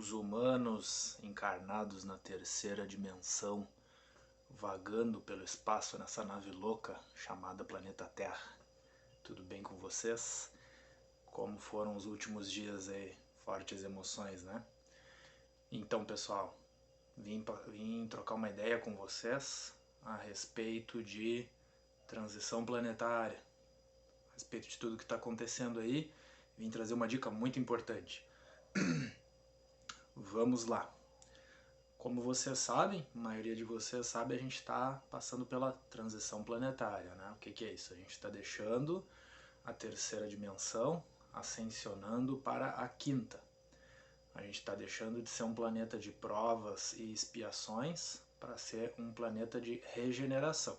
os humanos encarnados na terceira dimensão, vagando pelo espaço nessa nave louca chamada Planeta Terra. Tudo bem com vocês? Como foram os últimos dias aí? Fortes emoções, né? Então, pessoal, vim trocar uma ideia com vocês a respeito de transição planetária, a respeito de tudo que está acontecendo aí. Vim trazer uma dica muito importante. Vamos lá. Como vocês sabem, a maioria de vocês sabe, a gente está passando pela transição planetária, né? O que é isso? A gente está deixando a terceira dimensão, ascensionando para a quinta. A gente está deixando de ser um planeta de provas e expiações para ser um planeta de regeneração.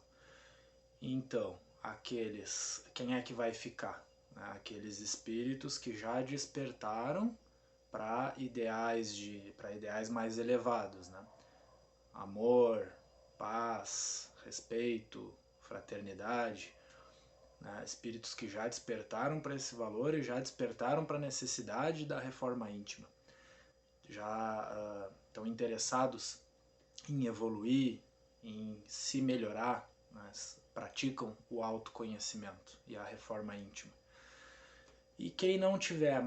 Então, quem é que vai ficar? Aqueles espíritos que já despertaram para ideais mais elevados, né? Amor, paz, respeito, fraternidade, né? Espíritos que já despertaram para esse valor e já despertaram para a necessidade da reforma íntima. Já estão interessados em evoluir, em se melhorar, mas praticam o autoconhecimento e a reforma íntima. E quem não tiver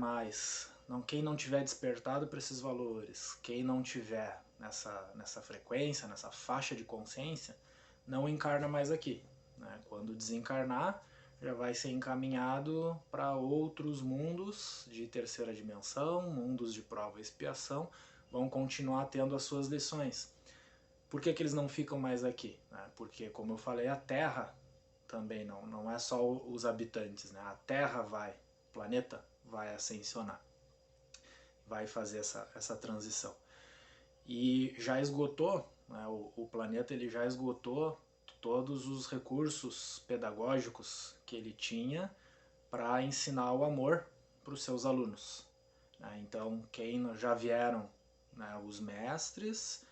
quem não tiver despertado para esses valores, quem não tiver nessa frequência, nessa faixa de consciência, não encarna mais aqui, né? Quando desencarnar, já vai ser encaminhado para outros mundos de terceira dimensão, mundos de prova e expiação, vão continuar tendo as suas lições. Por que eles não ficam mais aqui? Porque, como eu falei, a Terra também não é só os habitantes, né? A Terra o planeta vai ascensionar, vai fazer essa transição. E já esgotou, né? O planeta ele já esgotou todos os recursos pedagógicos que ele tinha para ensinar o amor para os seus alunos. Então, quem já vieram, né, os mestres,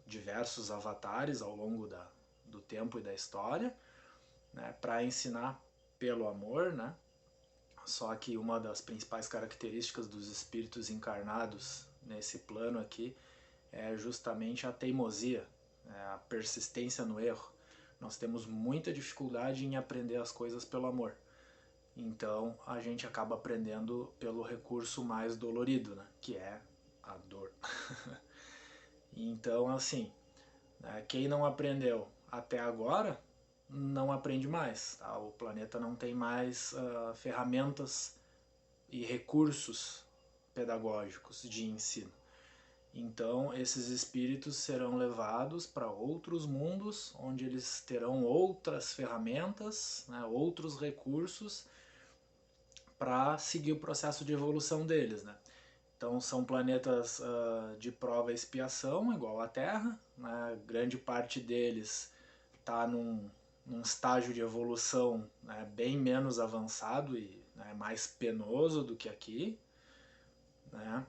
diversos avatares ao longo do tempo e da história, né, para ensinar pelo amor, né? Só que uma das principais características dos espíritos encarnados nesse plano aqui é justamente a teimosia, a persistência no erro. Nós temos muita dificuldade em aprender as coisas pelo amor. Então a gente acaba aprendendo pelo recurso mais dolorido, né? Que é a dor. Então, assim, quem não aprendeu até agora não aprende mais. Tá? O planeta não tem mais ferramentas e recursos pedagógicos de ensino. Então, esses espíritos serão levados para outros mundos, onde eles terão outras ferramentas, né, outros recursos para seguir o processo de evolução deles. Né? Então, são planetas de prova e expiação, igual a Terra. Né? Grande parte deles está num estágio de evolução, né, bem menos avançado e, né, mais penoso do que aqui, né?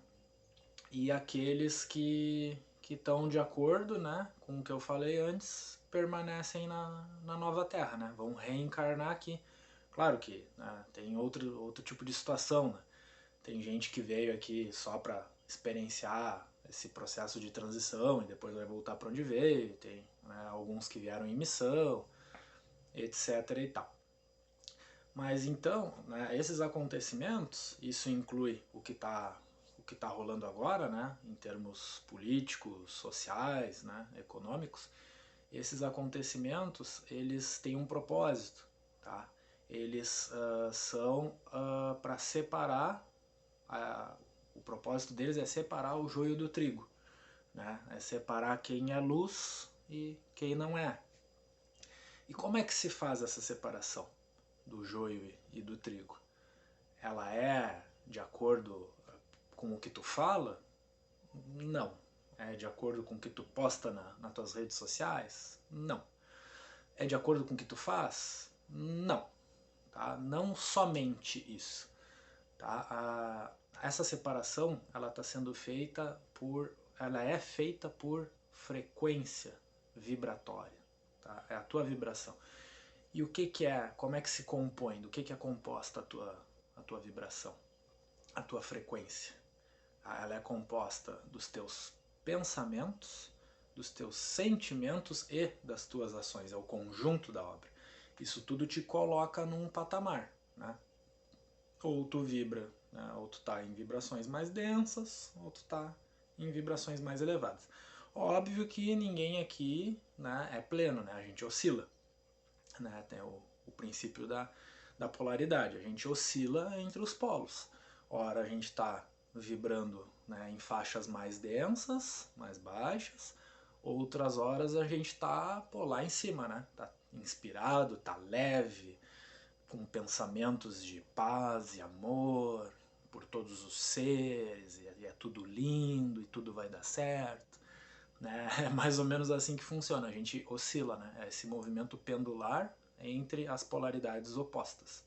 E aqueles que estão de acordo, né, com o que eu falei antes, permanecem na nova Terra, né? Vão reencarnar aqui. Claro que, né, tem outro tipo de situação, né? Tem gente que veio aqui só para experienciar esse processo de transição e depois vai voltar para onde veio. Tem, né, alguns que vieram em missão, etc. e tal. Mas então, né, esses acontecimentos, isso inclui o que está rolando agora, né, em termos políticos, sociais, né, econômicos. Esses acontecimentos, eles têm um propósito, tá? Eles são para separar, o propósito deles é separar o joio do trigo, né? É separar quem é luz e quem não é. E como é que se faz essa separação do joio e do trigo? Ela é de acordo com o que tu fala? Não. É de acordo com o que tu posta nas tuas redes sociais? Não. É de acordo com o que tu faz? Não. Tá? Não somente isso. Tá? Essa separação ela está sendo feita ela é feita por frequência vibratória. Tá? É a tua vibração. E o que é, como é que se compõe, do que é composta a tua vibração, a tua frequência? ela é composta dos teus pensamentos, dos teus sentimentos e das tuas ações, é o conjunto da obra. Isso tudo te coloca num patamar, né? Ou tu vibra, né? Ou tu tá em vibrações mais densas, ou tu tá em vibrações mais elevadas. Óbvio que ninguém aqui, né, é pleno, né? A gente oscila, né? Tem o princípio da polaridade, a gente oscila entre os polos. Ora a gente está vibrando, né, em faixas mais densas, mais baixas, outras horas a gente está lá em cima, né? Tá inspirado, tá leve, com pensamentos de paz e amor por todos os seres, e é tudo lindo, e tudo vai dar certo. Né? É mais ou menos assim que funciona, a gente oscila, né? É esse movimento pendular entre as polaridades opostas.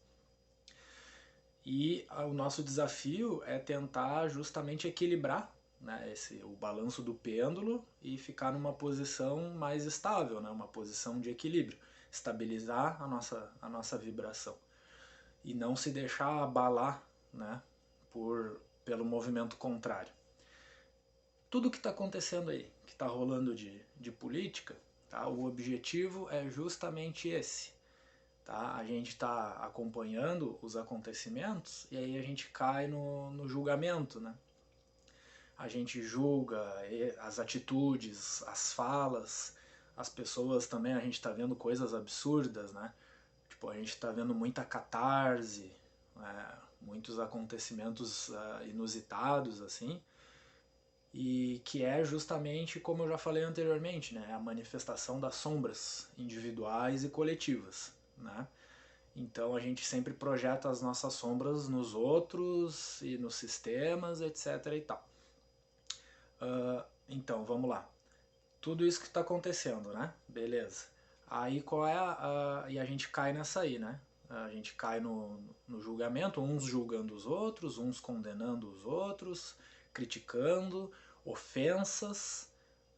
E o nosso desafio é tentar justamente equilibrar, né, o balanço do pêndulo e ficar numa posição mais estável, né, uma posição de equilíbrio, estabilizar a nossa vibração e não se deixar abalar, né, pelo movimento contrário. Tudo que está acontecendo aí, que está rolando de política, tá, o objetivo é justamente esse. Tá? A gente está acompanhando os acontecimentos e aí a gente cai no julgamento, né? A gente julga as atitudes, as falas, as pessoas também, a gente está vendo coisas absurdas, né? Tipo, a gente está vendo muita catarse, né? Muitos acontecimentos inusitados, assim, e que é justamente, como eu já falei anteriormente, né? A manifestação das sombras individuais e coletivas, né? Então a gente sempre projeta as nossas sombras nos outros e nos sistemas, etc. e tal. Então, vamos lá. Tudo isso que está acontecendo, né? Beleza. Aí qual é e a gente cai nessa aí, né? A gente cai no julgamento, uns julgando os outros, uns condenando os outros, criticando, ofensas,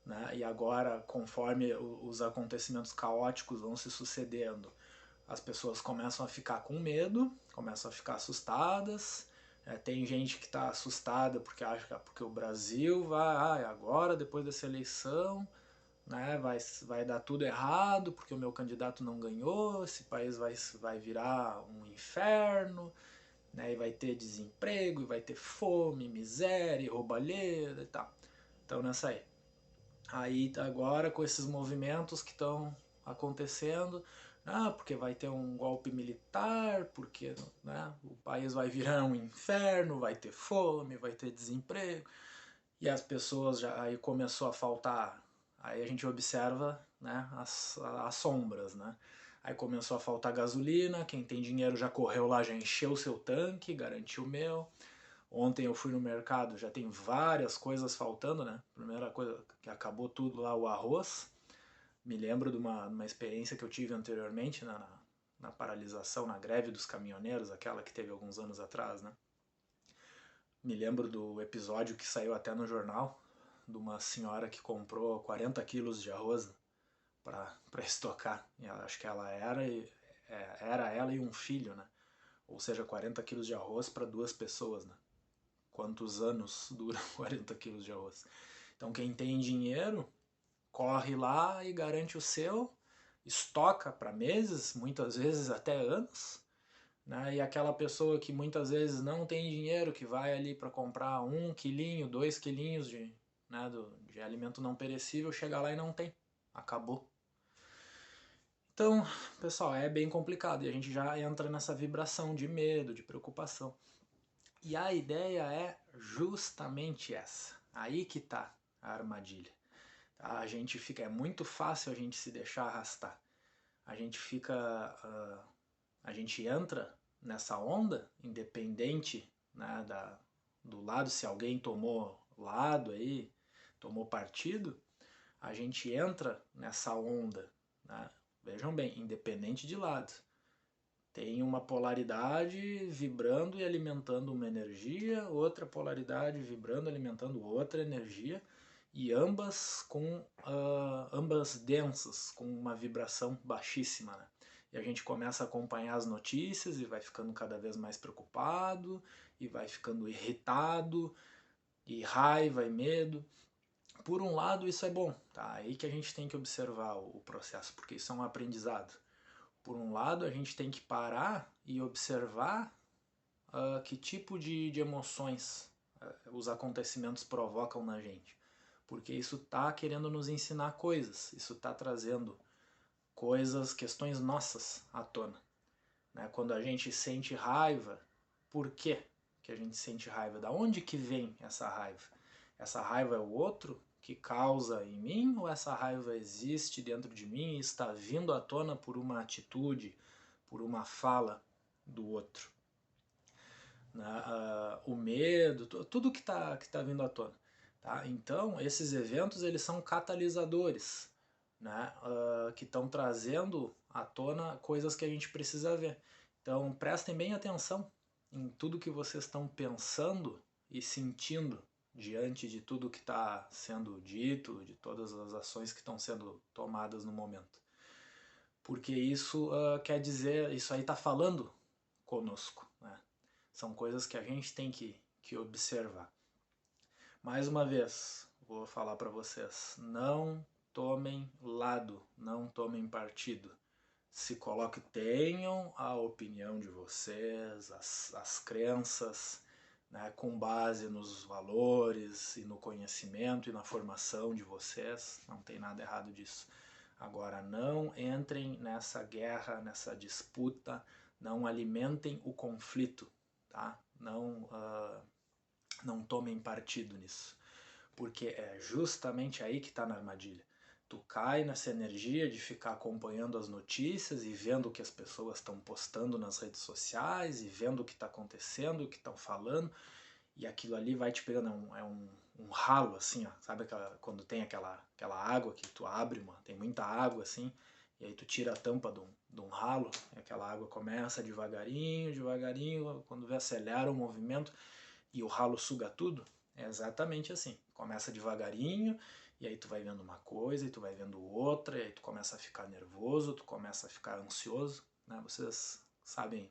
né? E agora, conforme os acontecimentos caóticos vão se sucedendo, as pessoas começam a ficar com medo, começam a ficar assustadas. Tem gente que está assustada porque acha que porque o Brasil vai, agora, depois dessa eleição, né, vai dar tudo errado porque o meu candidato não ganhou, esse país vai virar um inferno, né, e vai ter desemprego, e vai ter fome, miséria, roubalheira e tal. Então nessa aí. Aí agora com esses movimentos que estão acontecendo, porque vai ter um golpe militar, porque, né, o país vai virar um inferno, vai ter fome, vai ter desemprego, e as pessoas já aí começou a faltar, aí a gente observa, né, as sombras, né? Aí começou a faltar gasolina, quem tem dinheiro já correu lá, já encheu o seu tanque, garantiu o meu. Ontem eu fui no mercado, já tem várias coisas faltando, né? Primeira coisa que acabou tudo lá, o arroz. Me lembro de uma experiência que eu tive anteriormente na paralisação, na greve dos caminhoneiros, aquela que teve alguns anos atrás, né? Me lembro do episódio que saiu até no jornal, de uma senhora que comprou 40 quilos de arroz para estocar. E acho que era ela e um filho, né? Ou seja, 40 quilos de arroz para duas pessoas, né? Quantos anos duram 40 quilos de arroz? Então quem tem dinheiro corre lá e garante o seu, estoca para meses, muitas vezes até anos, né? E aquela pessoa que muitas vezes não tem dinheiro, que vai ali para comprar 1 quilinho, 2 quilinhos né, de alimento não perecível, chega lá e não tem, acabou. Então, pessoal, é bem complicado e a gente já entra nessa vibração de medo, de preocupação. E a ideia é justamente essa. Aí que tá a armadilha. A gente fica, é muito fácil a gente se deixar arrastar. A gente fica, a gente entra nessa onda, independente, né, do lado, se alguém tomou lado aí, tomou partido, a gente entra nessa onda, né? Vejam bem, independente de lado. Tem uma polaridade vibrando e alimentando uma energia, outra polaridade vibrando e alimentando outra energia, e ambas densas, com uma vibração baixíssima, né? E a gente começa a acompanhar as notícias e vai ficando cada vez mais preocupado, e vai ficando irritado, e raiva e medo. Por um lado, isso é bom, tá? Aí que a gente tem que observar o processo, porque isso é um aprendizado. Por um lado, a gente tem que parar e observar que tipo de emoções os acontecimentos provocam na gente. Porque isso está querendo nos ensinar coisas, isso está trazendo coisas, questões nossas à tona. Né? Quando a gente sente raiva, por quê que a gente sente raiva? Da onde que vem essa raiva? Essa raiva é o outro que causa em mim ou essa raiva existe dentro de mim e está vindo à tona por uma atitude, por uma fala do outro? Né? O medo, tudo que tá vindo à tona. Tá? Então, esses eventos eles são catalisadores, né? Que estão trazendo à tona coisas que a gente precisa ver. Então, prestem bem atenção em tudo que vocês estão pensando e sentindo diante de tudo que está sendo dito, de todas as ações que estão sendo tomadas no momento. Porque isso quer dizer, isso aí está falando conosco, né? São coisas que a gente tem que observar. Mais uma vez, vou falar para vocês, não tomem lado, não tomem partido. Se coloquem, tenham a opinião de vocês, as crenças, né, com base nos valores e no conhecimento e na formação de vocês, não tem nada errado disso. Agora, não entrem nessa guerra, nessa disputa, não alimentem o conflito, tá? Não tomem partido nisso, porque é justamente aí que está na armadilha. Tu cai nessa energia de ficar acompanhando as notícias e vendo o que as pessoas estão postando nas redes sociais e vendo o que está acontecendo, o que estão falando, e aquilo ali vai te pegando, um ralo assim, ó, sabe quando tem aquela água que tu abre, tem muita água assim, e aí tu tira a tampa de um ralo, e aquela água começa devagarinho, devagarinho, quando vê acelera o movimento e o ralo suga tudo, é exatamente assim, começa devagarinho, e aí tu vai vendo uma coisa, e tu vai vendo outra, e aí tu começa a ficar nervoso, tu começa a ficar ansioso, né? Vocês sabem,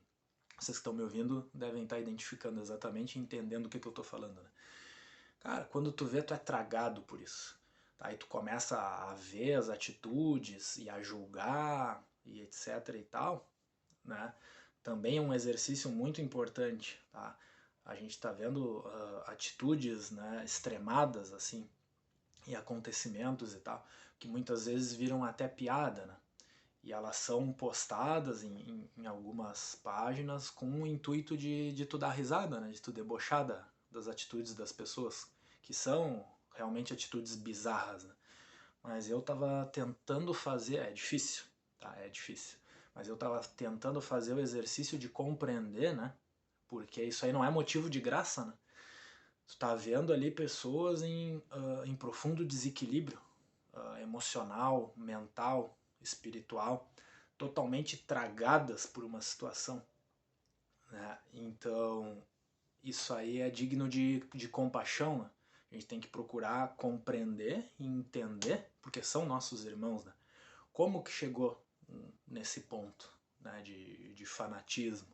vocês que estão me ouvindo devem estar identificando exatamente e entendendo o que eu estou falando, né? Cara, quando tu vê, tu é tragado por isso. Tá? Aí tu começa a ver as atitudes e a julgar e etc e tal, né? Também é um exercício muito importante, tá? A gente está vendo atitudes, né, extremadas assim e acontecimentos e tal, que muitas vezes viram até piada, né? E elas são postadas em algumas páginas com o intuito de tu dar risada, né? De tu debochar das atitudes das pessoas, que são realmente atitudes bizarras, né? Mas eu tava tentando fazer, é difícil, tá? É difícil. Mas eu tava tentando fazer o exercício de compreender, né? Porque isso aí não é motivo de graça, né? Tu tá vendo ali pessoas em profundo desequilíbrio emocional, mental, espiritual, totalmente tragadas por uma situação, né? Então, isso aí é digno de compaixão, né? A gente tem que procurar compreender e entender, porque são nossos irmãos, né? Como que chegou nesse ponto, né, de fanatismo.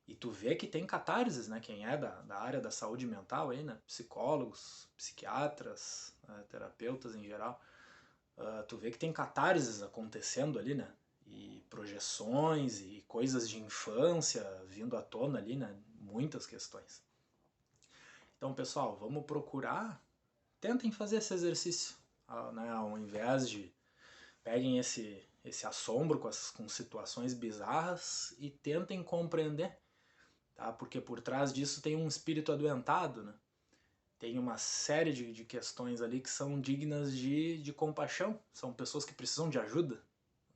E tu vê que tem catarses, né? Quem é da área da saúde mental aí, né? Psicólogos, psiquiatras, terapeutas em geral, tu vê que tem catarses acontecendo ali, né? E projeções e coisas de infância vindo à tona ali, né? Muitas questões. Então, pessoal, vamos procurar, tentem fazer esse exercício, né? Ao invés de peguem esse assombro com situações bizarras e tentem compreender, tá? Porque por trás disso tem um espírito adoentado, né? Tem uma série de questões ali que são dignas de compaixão, são pessoas que precisam de ajuda,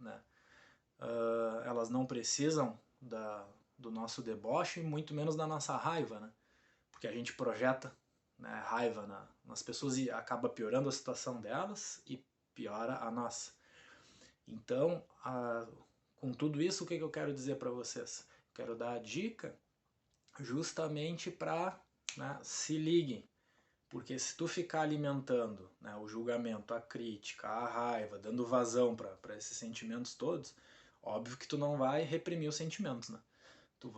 né? Elas não precisam do nosso deboche, muito menos da nossa raiva, né? Porque a gente projeta, né, raiva nas pessoas e acaba piorando a situação delas e piora a nossa. Então, com tudo isso, o que eu quero dizer para vocês? Quero dar a dica justamente para, né, se liguem. Porque se tu ficar alimentando, né, o julgamento, a crítica, a raiva, dando vazão para esses sentimentos todos, óbvio que tu não vai reprimir os sentimentos, né? tu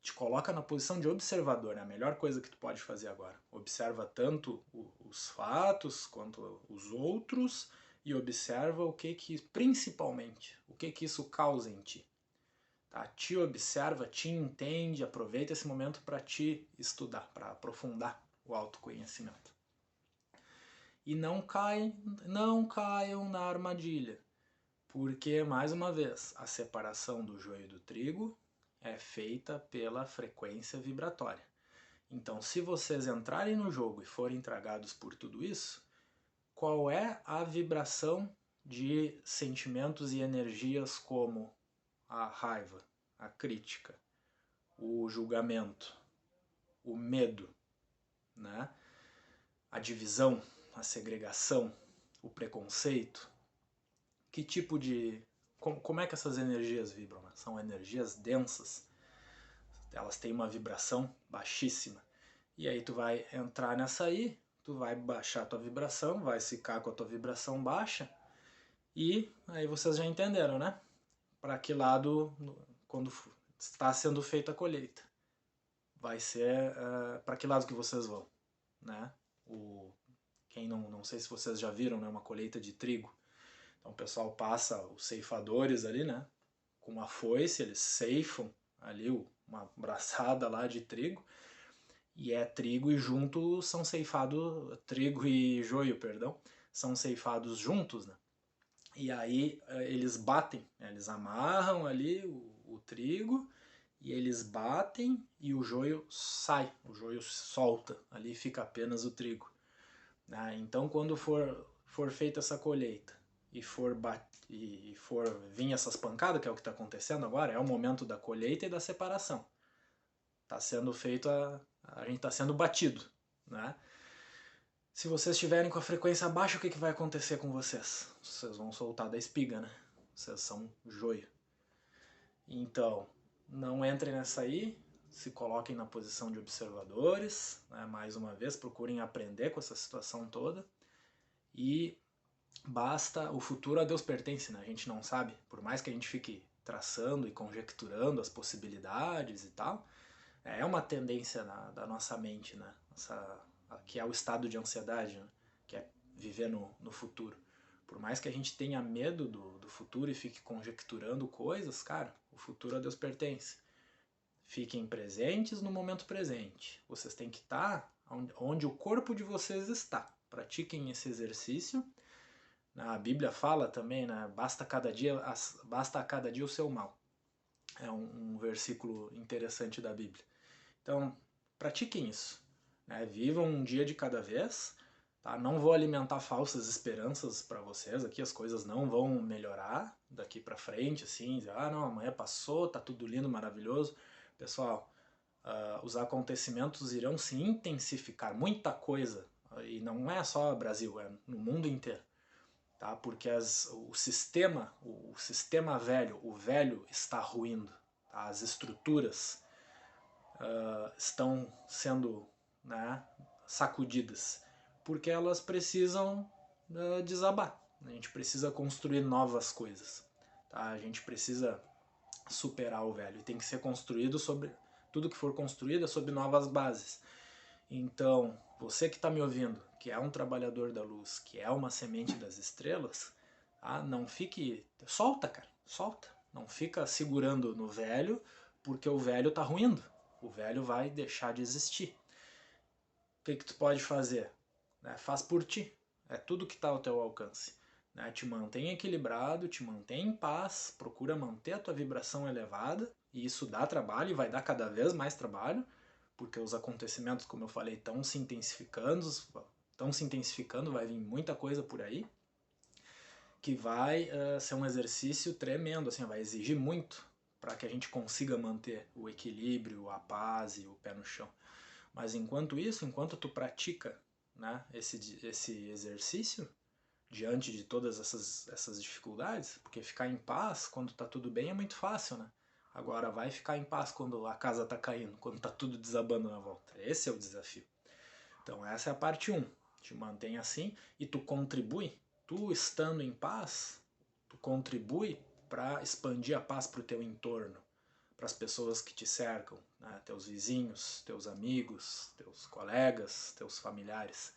te coloca na posição de observador, é a melhor coisa que tu pode fazer agora. Observa tanto os fatos quanto os outros e observa principalmente, o que isso causa em ti. Tá? Te observa, te entende, aproveita esse momento para te estudar, para aprofundar o autoconhecimento. E não caiam na armadilha, porque, mais uma vez, a separação do joio e do trigo é feita pela frequência vibratória. Então, se vocês entrarem no jogo e forem tragados por tudo isso, qual é a vibração de sentimentos e energias como a raiva, a crítica, o julgamento, o medo, né? A divisão, a segregação, o preconceito? Que tipo de... Como é que essas energias vibram? Né? São energias densas, elas têm uma vibração baixíssima. E aí tu vai entrar nessa aí, tu vai baixar a tua vibração, vai ficar com a tua vibração baixa, e aí vocês já entenderam, né? Para que lado, quando está sendo feita a colheita, vai ser para que lado que vocês vão, né? Quem não sei se vocês já viram, né, uma colheita de trigo. Então o pessoal passa, os ceifadores ali, né, com uma foice, eles ceifam ali uma braçada lá de trigo, e é trigo e junto são ceifados, trigo e joio, perdão, são ceifados juntos, né? E aí eles batem, né? Eles amarram ali o trigo e eles batem e o joio sai, o joio solta, ali fica apenas o trigo. Né? Então quando for feita essa colheita e for vir essas pancadas, que é o que está acontecendo agora, é o momento da colheita e da separação. Está sendo feito, a gente está sendo batido. Né? Se vocês estiverem com a frequência baixa, o que vai acontecer com vocês? Vocês vão soltar da espiga, né? Vocês são joio. Então, não entrem nessa aí, se coloquem na posição de observadores, né? Mais uma vez, procurem aprender com essa situação toda. E basta, o futuro a Deus pertence, né? A gente não sabe, por mais que a gente fique traçando e conjecturando as possibilidades e tal, é uma tendência da nossa mente, né? Que é o estado de ansiedade, né? Que é viver no futuro. Por mais que a gente tenha medo do futuro e fique conjecturando coisas, cara, o futuro a Deus pertence. Fiquem presentes no momento presente. Vocês têm que estar onde o corpo de vocês está. Pratiquem esse exercício. A Bíblia fala também, né? Basta a cada dia o seu mal. É um versículo interessante da Bíblia. Então, pratiquem isso. Né? Vivam um dia de cada vez. Tá? Não vou alimentar falsas esperanças para vocês aqui. As coisas não vão melhorar daqui para frente, assim. Não, amanhã passou, tá tudo lindo, maravilhoso. Pessoal, os acontecimentos irão se intensificar. Muita coisa. E não é só no Brasil, é no mundo inteiro. Tá? Porque o sistema velho, o velho está ruindo. Tá? As estruturas estão sendo, né, sacudidas, porque elas precisam desabar. A gente precisa construir novas coisas. Tá? A gente precisa superar o velho. E tem que ser construído tudo que for construído é sobre novas bases. Então, você que está me ouvindo, que é um trabalhador da luz, que é uma semente das estrelas, não fique... Solta, cara, solta. Não fica segurando no velho, porque o velho está ruindo. O velho vai deixar de existir. O que tu pode fazer? Faz por ti. É tudo que está ao teu alcance. Te mantém equilibrado, te mantém em paz, procura manter a tua vibração elevada, e isso dá trabalho e vai dar cada vez mais trabalho, porque os acontecimentos, como eu falei, estão se intensificando, vai vir muita coisa por aí, que vai ser um exercício tremendo, assim, vai exigir muito para que a gente consiga manter o equilíbrio, a paz e o pé no chão. Mas enquanto isso, enquanto tu pratica, né, esse exercício, diante de todas essas dificuldades, porque ficar em paz quando tá tudo bem é muito fácil, né? Agora vai ficar em paz quando a casa tá caindo, quando tá tudo desabando na volta. Esse é o desafio. Então essa é a parte 1. Te mantém assim e tu contribui. Tu estando em paz, tu contribui para expandir a paz para o teu entorno, para as pessoas que te cercam, né? Teus vizinhos, teus amigos, teus colegas, teus familiares.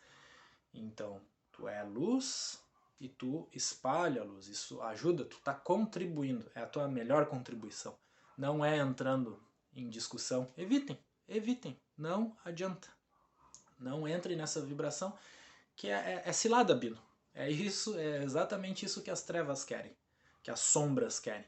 Então, tu é luz e tu espalha a luz, isso ajuda, tu está contribuindo, é a tua melhor contribuição. Não é entrando em discussão, evitem, não adianta. Não entrem nessa vibração que é cilada, Bino. É isso, é exatamente isso que as trevas querem, que as sombras querem.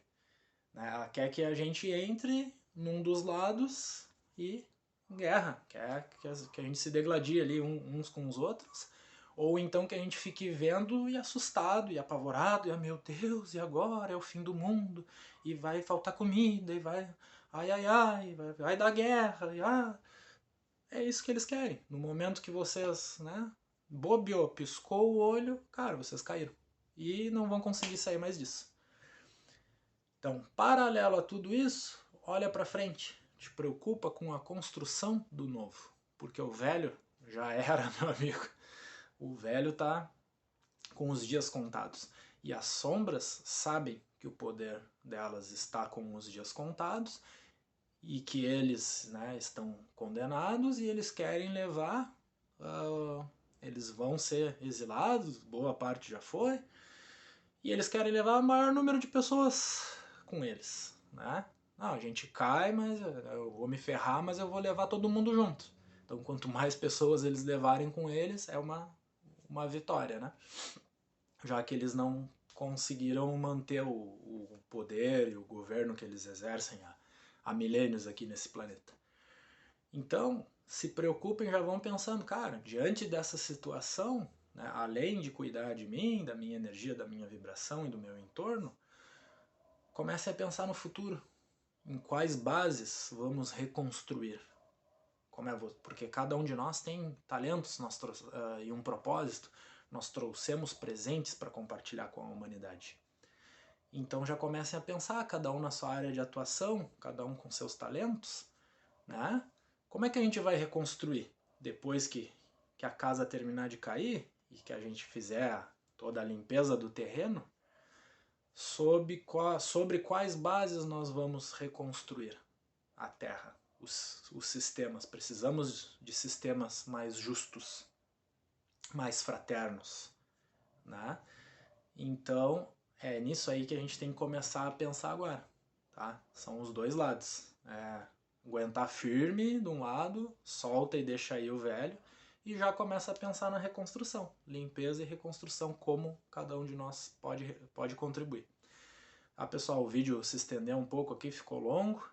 Ela quer que a gente entre num dos lados e guerra, quer que a gente se degladie ali uns com os outros, ou então que a gente fique vendo e assustado e apavorado, e meu Deus, e agora é o fim do mundo, e vai faltar comida, e vai ai, vai dar guerra, e é isso que eles querem. No momento que vocês, né, bobeou, piscou o olho, cara, vocês caíram. E não vão conseguir sair mais disso. Então, paralelo a tudo isso, olha para frente, te preocupa com a construção do novo, porque o velho já era, meu amigo. O velho tá com os dias contados. E as sombras sabem que o poder delas está com os dias contados e que eles, né, estão condenados e eles querem levar, eles vão ser exilados, boa parte já foi, e eles querem levar o maior número de pessoas com eles, né? Não, a gente cai, mas eu vou me ferrar, mas eu vou levar todo mundo junto. Então, quanto mais pessoas eles levarem com eles, é uma vitória, né? Já que eles não conseguiram manter o poder e o governo que eles exercem há milênios aqui nesse planeta. Então, se preocupem, já vão pensando, cara, diante dessa situação, né, além de cuidar de mim, da minha energia, da minha vibração e do meu entorno, comece a pensar no futuro, em quais bases vamos reconstruir. Porque cada um de nós tem talentos e um propósito, nós trouxemos presentes para compartilhar com a humanidade. Então já comecem a pensar, cada um na sua área de atuação, cada um com seus talentos, né? Como é que a gente vai reconstruir depois que a casa terminar de cair e que a gente fizer toda a limpeza do terreno? Sobre quais bases nós vamos reconstruir a Terra, os sistemas. Precisamos de sistemas mais justos, mais fraternos, né? Então, é nisso aí que a gente tem que começar a pensar agora, tá? São os dois lados. Aguentar firme de um lado, solta e deixa aí o velho, e já começa a pensar na reconstrução, limpeza e reconstrução, como cada um de nós pode contribuir. Pessoal, o vídeo se estendeu um pouco aqui, ficou longo,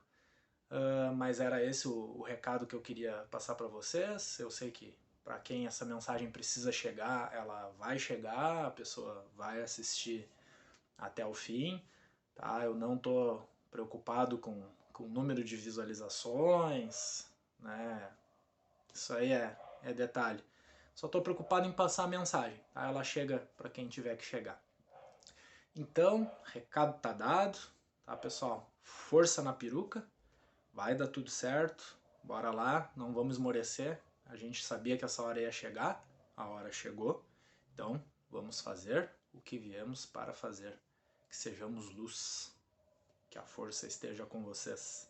mas era esse o recado que eu queria passar para vocês. Eu sei que para quem essa mensagem precisa chegar, ela vai chegar, a pessoa vai assistir até o fim, tá? Eu não estou preocupado com o número de visualizações, né? Isso aí é detalhe. Só estou preocupado em passar a mensagem, tá? Ela chega para quem tiver que chegar. Então, recado tá dado, tá, pessoal? Força na peruca, vai dar tudo certo, bora lá, não vamos esmorecer. A gente sabia que essa hora ia chegar, a hora chegou, então vamos fazer o que viemos para fazer. Que sejamos luz, que a força esteja com vocês.